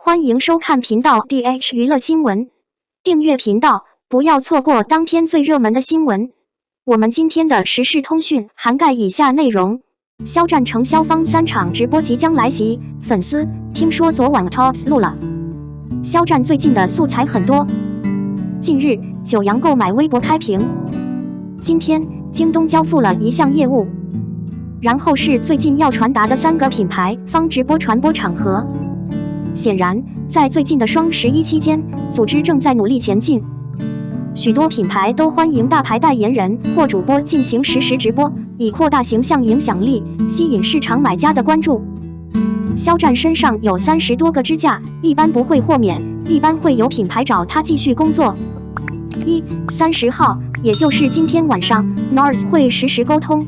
欢迎收看频道 DH 娱乐新闻，订阅频道，不要错过当天最热门的新闻。我们今天的时事通讯涵盖以下内容：肖战承肖方3场直播即将来袭，粉丝听说昨晚 Tops 录了。肖战最近的素材很多。近日，九阳购买微博开屏。今天，京东交付了一项业务。然后是最近要传达的3个品牌方直播传播场合。显然，在最近的双11期间，组织正在努力前进。许多品牌都欢迎大牌代言人或主播进行实时直播，以扩大形象影响力，吸引市场买家的关注。肖战身上有30多个支架，一般不会豁免，一般会有品牌找他继续工作。30号，也就是今天晚上 ，NARS 会实时沟通。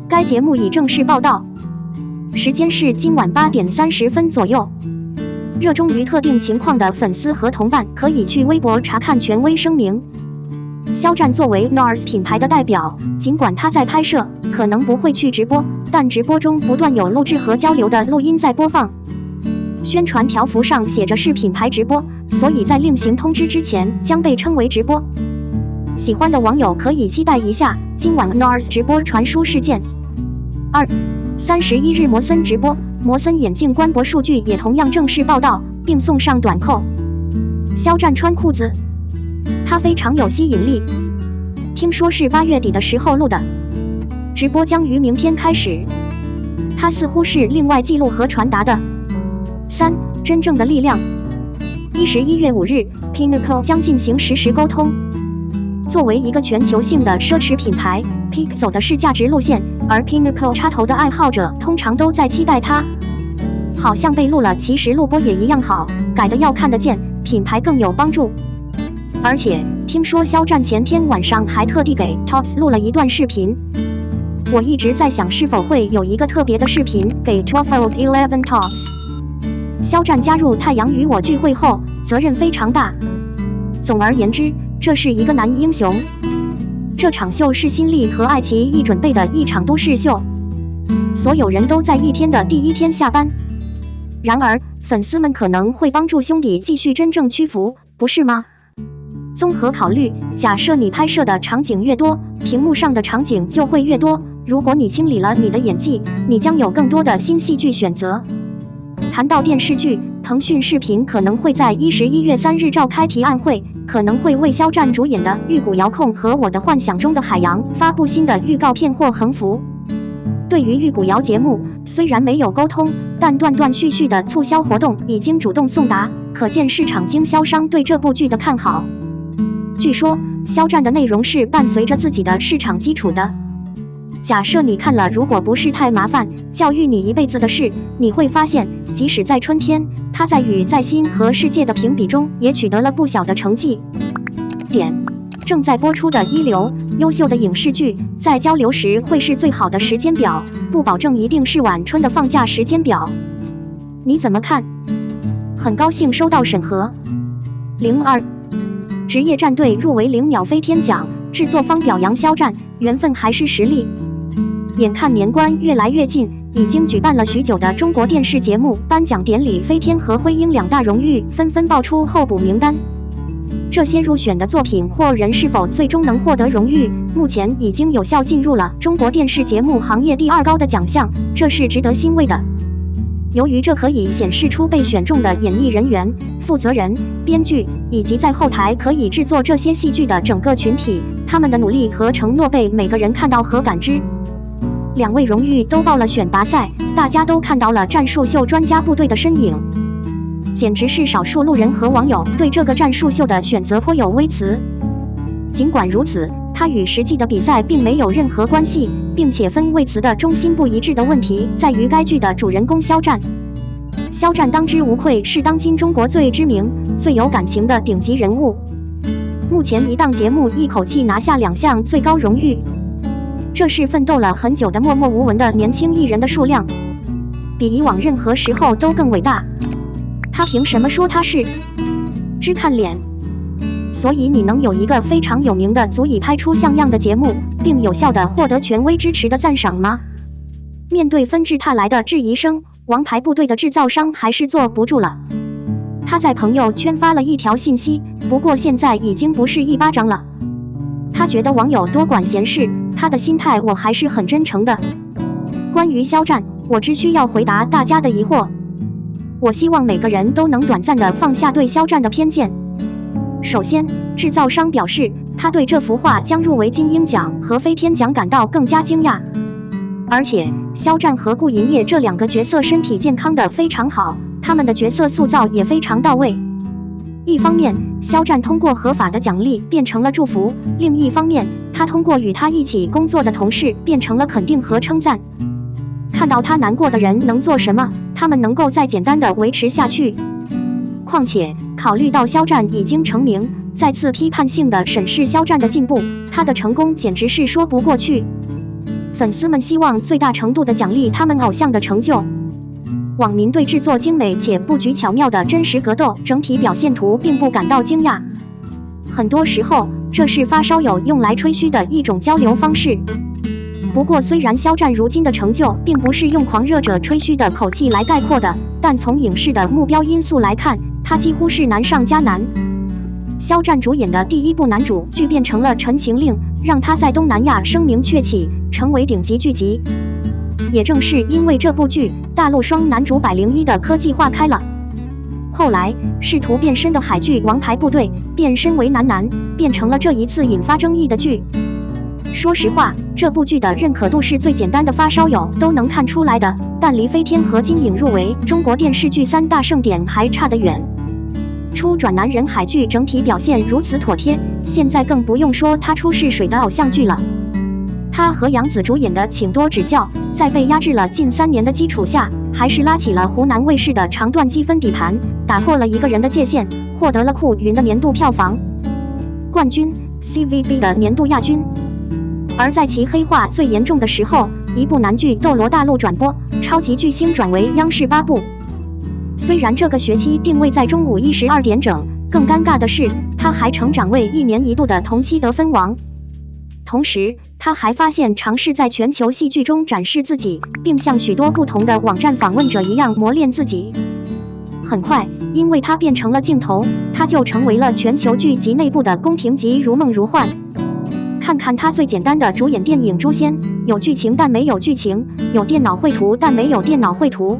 该节目已正式报道，时间是今晚8点30分左右。热衷于特定情况的粉丝和同伴可以去微博查看权威声明。肖战作为 NARS 品牌的代表，尽管他在拍摄，可能不会去直播，但直播中不断有录制和交流的录音在播放。宣传条幅上写着是品牌直播，所以在另行通知之前将被称为直播。喜欢的网友可以期待一下今晚 NARS 直播传输事件。31日摩森直播，摩森眼镜官博数据也同样正式报道，并送上短扣。肖战穿裤子，他非常有吸引力。听说是8月底的时候录的，直播将于明天开始。他似乎是另外记录和传达的。真正的力量。11月5日 ，Pinnacle 将进行实时沟通。作为一个全球性的奢侈品牌 ，Peak 走的是价值路线，而 Pinnacle 插头的爱好者通常都在期待它。好像被录了，其实录播也一样好，改的要看得见，品牌更有帮助。而且听说肖战前天晚上还特地给 Tops 录了一段视频。我一直在想，是否会有一个特别的视频给 12/11 Tops。肖战加入太阳与我聚会后，责任非常大。总而言之，这是一个男英雄。这场秀是新力和爱奇艺准备的一场都市秀，所有人都在一天的第一天下班。然而，粉丝们可能会帮助兄弟继续真正屈服，不是吗？综合考虑，假设你拍摄的场景越多，屏幕上的场景就会越多。如果你清理了你的演技，你将有更多的新戏剧选择。谈到电视剧，腾讯视频可能会在11月3日召开提案会，可能会为肖战主演的《玉骨遥控》和《我的幻想中的海洋》发布新的预告片或横幅。对于玉骨遥节目，虽然没有沟通，但断断续续的促销活动已经主动送达，可见市场经销商对这部剧的看好。据说，肖战的内容是伴随着自己的市场基础的。假设你看了，如果不是太麻烦，教育你一辈子的事，你会发现，即使在春天，他在与在心和世界的评比中也取得了不小的成绩。正在播出的一流、优秀的影视剧，在交流时会是最好的时间表，不保证一定是晚春的放假时间表。你怎么看？很高兴收到审核。职业战队入围0秒飞天奖，制作方表扬肖战，缘分还是实力？眼看年关越来越近，已经举办了许久的中国电视节目颁奖典礼，飞天和辉鹰2大荣誉纷纷爆出候补名单。这些入选的作品或人是否最终能获得荣誉，目前已经有效进入了中国电视节目行业第2高的奖项，这是值得欣慰的。由于这可以显示出被选中的演艺人员、负责人、编剧以及在后台可以制作这些戏剧的整个群体，他们的努力和承诺被每个人看到和感知。2位荣誉都报了选拔赛，大家都看到了战术秀专家部队的身影，简直是少数路人和网友对这个战术秀的选择颇有微词。尽管如此，它与实际的比赛并没有任何关系，并且分位词的中心不一致的问题在于该剧的主人公肖战。肖战当之无愧是当今中国最知名、最有感情的顶级人物。目前一档节目一口气拿下2项最高荣誉，这是奋斗了很久的默默无闻的年轻艺人的数量，比以往任何时候都更伟大。他凭什么说他是？只看脸。所以你能有一个非常有名的、足以拍出像样的节目，并有效地获得权威支持的赞赏吗？面对纷至沓来的质疑声，王牌部队的制造商还是坐不住了。他在朋友圈发了一条信息，不过现在已经不是一巴掌了。他觉得网友多管闲事，他的心态我还是很真诚的。关于肖战，我只需要回答大家的疑惑。我希望每个人都能短暂地放下对肖战的偏见。首先，制造商表示他对这幅画将入围金鹰奖和飞天奖感到更加惊讶。而且，肖战和顾银烨这两个角色身体健康的非常好，他们的角色塑造也非常到位。一方面，肖战通过合法的奖励变成了祝福；另一方面，他通过与他一起工作的同事变成了肯定和称赞。看到他难过的人能做什么，他们能够再简单的维持下去。况且，考虑到肖战已经成名，再次批判性的审视肖战的进步，他的成功简直是说不过去。粉丝们希望最大程度地奖励他们偶像的成就。网民对制作精美且布局巧妙的真实格斗整体表现图并不感到惊讶。很多时候，这是发烧友用来吹嘘的一种交流方式。不过，虽然肖战如今的成就并不是用狂热者吹嘘的口气来概括的，但从影视的目标因素来看，他几乎是难上加难。肖战主演的第一部男主剧变成了《陈情令》，让他在东南亚声名鹊起，成为顶级剧集。也正是因为这部剧，大陆双男主101的科技化开了。后来，试图变身的海剧《王牌部队》变身为男，变成了这一次引发争议的剧。说实话，这部剧的认可度是最简单的发烧友都能看出来的，但离飞天和金影入围中国电视剧3大盛典还差得远。初转男人海剧整体表现如此妥帖，现在更不用说他初试水的偶像剧了。他和杨紫主演的《请多指教》在被压制了近3年的基础下，还是拉起了湖南卫视的长段积分底盘，打破了一个人的界限，获得了酷云的年度票房冠军、CVB 的年度亚军。而在其黑化最严重的时候，一部男剧《斗罗大陆》转播，超级巨星转为央视8部。虽然这个学期定位在中午12点整，更尴尬的是，他还成长为1年1度的同期得分王。同时，他还发现尝试在全球戏剧中展示自己，并像许多不同的网站访问者一样磨练自己。很快，因为他变成了镜头，他就成为了全球剧集内部的宫廷级如梦如幻。看看他最简单的主演电影《诛仙》，有剧情但没有剧情，有电脑绘图但没有电脑绘图。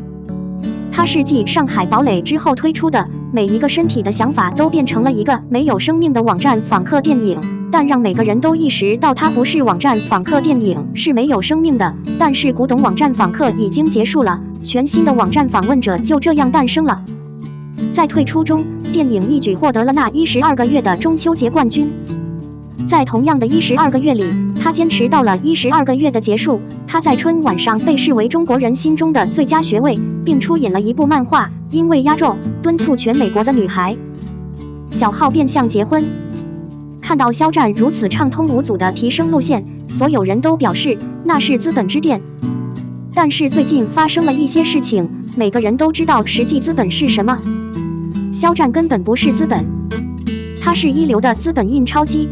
他是继《上海堡垒》之后推出的，每一个身体的想法都变成了一个没有生命的网站访客电影，但让每个人都意识到它不是网站访客电影，是没有生命的。但是古董网站访客已经结束了，全新的网站访问者就这样诞生了。在退出中，电影一举获得了那12个月的中秋节冠军。在同样的12个月里，他坚持到了12个月的结束。他在春晚上被视为中国人心中的最佳学位，并出演了一部漫画《因为压轴》，敦促全美国的女孩小号变相结婚。看到肖战如此畅通无阻的提升路线，所有人都表示那是资本之巅。但是最近发生了一些事情，每个人都知道实际资本是什么。肖战根本不是资本，他是一流的资本印钞机。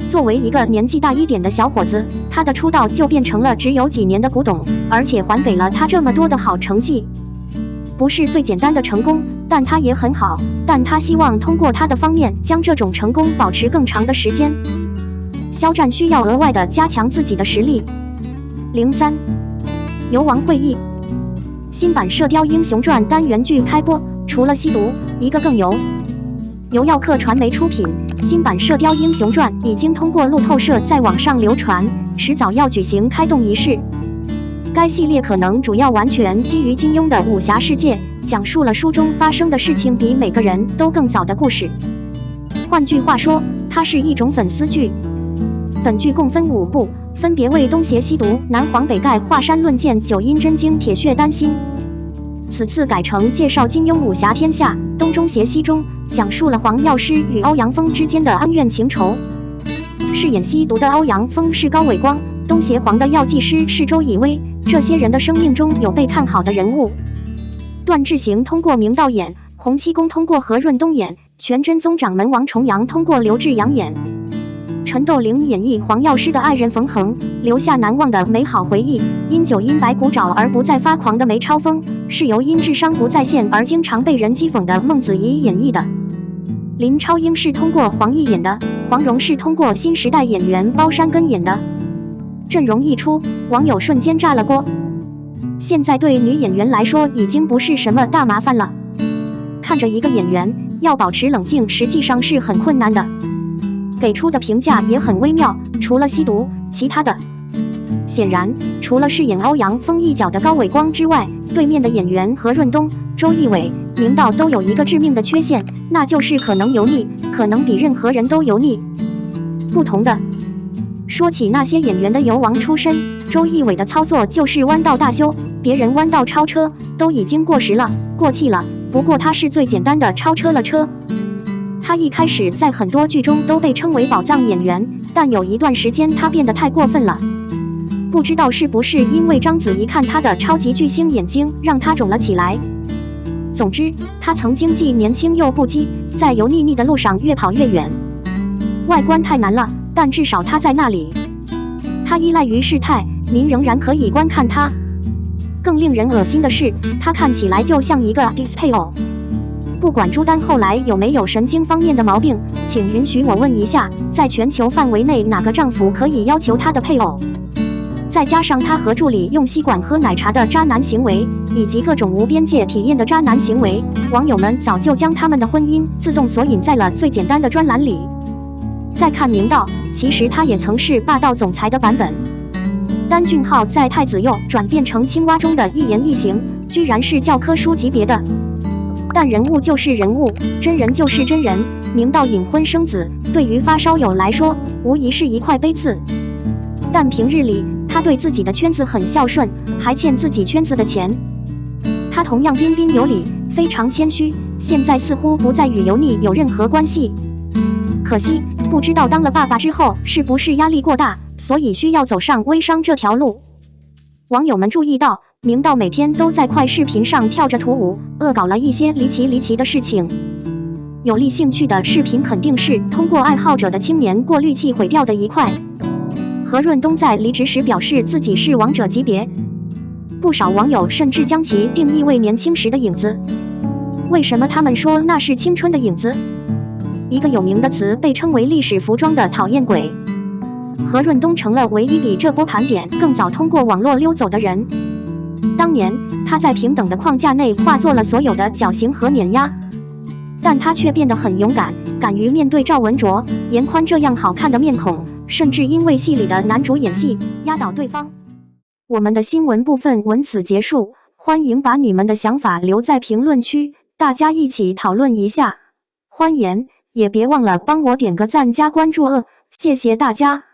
作为一个年纪大一点的小伙子，他的出道就变成了只有几年的古董，而且还给了他这么多的好成绩。不是最简单的成功，但他也很好。但他希望通过他的方面将这种成功保持更长的时间。肖战需要额外的加强自己的实力。03游王会议，新版《射雕英雄传》单元剧开播，除了吸毒，一个更油。由耀客传媒出品，新版《射雕英雄传》已经通过路透社在网上流传，迟早要举行开动仪式。该系列可能主要完全基于金庸的武侠世界，讲述了书中发生的事情比每个人都更早的故事。换句话说，它是一种粉丝剧。本剧共分5部，分别为东邪西毒、南黄北丐、华山论剑、九阴真经、铁血丹心。此次改成介绍金庸武侠天下，东中邪西中，讲述了黄药师与欧阳锋之间的恩怨情仇。饰演西毒的欧阳锋是高伟光，东邪黄的药剂师是周以威。这些人的生命中有被看好的人物。段志行通过明道演，洪七公通过何润东演，全真宗掌门王重阳通过刘志阳演。陈斗灵演绎黄药师的爱人冯恒，留下难忘的美好回忆。因酒因白骨爪而不再发狂的梅超风，是由因智商不在线而经常被人讥讽的孟子怡演绎的。林超英是通过黄奕演的，黄蓉是通过新时代演员包山根演的。阵容一出，网友瞬间炸了锅。现在对女演员来说已经不是什么大麻烦了。看着一个演员要保持冷静，实际上是很困难的。给出的评价也很微妙，除了吸毒，其他的。显然，除了饰演欧阳锋一角的高伟光之外，对面的演员何润东、周奕伟、明道都有一个致命的缺陷，那就是可能油腻，可能比任何人都油腻。不同的，说起那些演员的油王出身，周奕伟的操作就是弯道大修，别人弯道超车都已经过时了、过气了，不过他是最简单的超车了车。他一开始在很多剧中都被称为宝藏演员，但有一段时间他变得太过分了。不知道是不是因为章子怡看他的超级巨星眼睛让他肿了起来。总之，他曾经既年轻又不羁，在油腻腻的路上越跑越远。外观太难了，但至少他在那里。他依赖于事态，您仍然可以观看他。更令人恶心的是，他看起来就像一个 display 偶。不管朱丹后来有没有神经方面的毛病，请允许我问一下，在全球范围内哪个丈夫可以要求他的配偶？再加上他和助理用吸管喝奶茶的渣男行为，以及各种无边界体验的渣男行为，网友们早就将他们的婚姻自动锁引在了最简单的专栏里。再看明道，其实他也曾是霸道总裁的版本。丹俊浩在太子佑转变成青蛙中的一言一行，居然是教科书级别的。但人物就是人物，真人就是真人。明道隐婚生子，对于发烧友来说，无疑是一块碑刺。但平日里，他对自己的圈子很孝顺，还欠自己圈子的钱。他同样彬彬有礼，非常谦虚，现在似乎不再与油腻有任何关系。可惜，不知道当了爸爸之后是不是压力过大，所以需要走上微商这条路。网友们注意到，明道每天都在快视频上跳着土舞，恶搞了一些离奇的事情。有利兴趣的视频肯定是通过爱好者的青年过滤器毁掉的一块。何润东在离职时表示自己是王者级别，不少网友甚至将其定义为年轻时的影子。为什么他们说那是青春的影子？一个有名的词被称为历史服装的讨厌鬼。何润东成了唯一比这波盘点更早通过网络溜走的人。当年他在平等的框架内化作了所有的绞刑和碾压，但他却变得很勇敢，敢于面对赵文卓、严宽这样好看的面孔，甚至因为戏里的男主演戏压倒对方。我们的新闻部分文此结束，欢迎把你们的想法留在评论区，大家一起讨论一下。欢迎，也别忘了帮我点个赞加关注谢谢大家。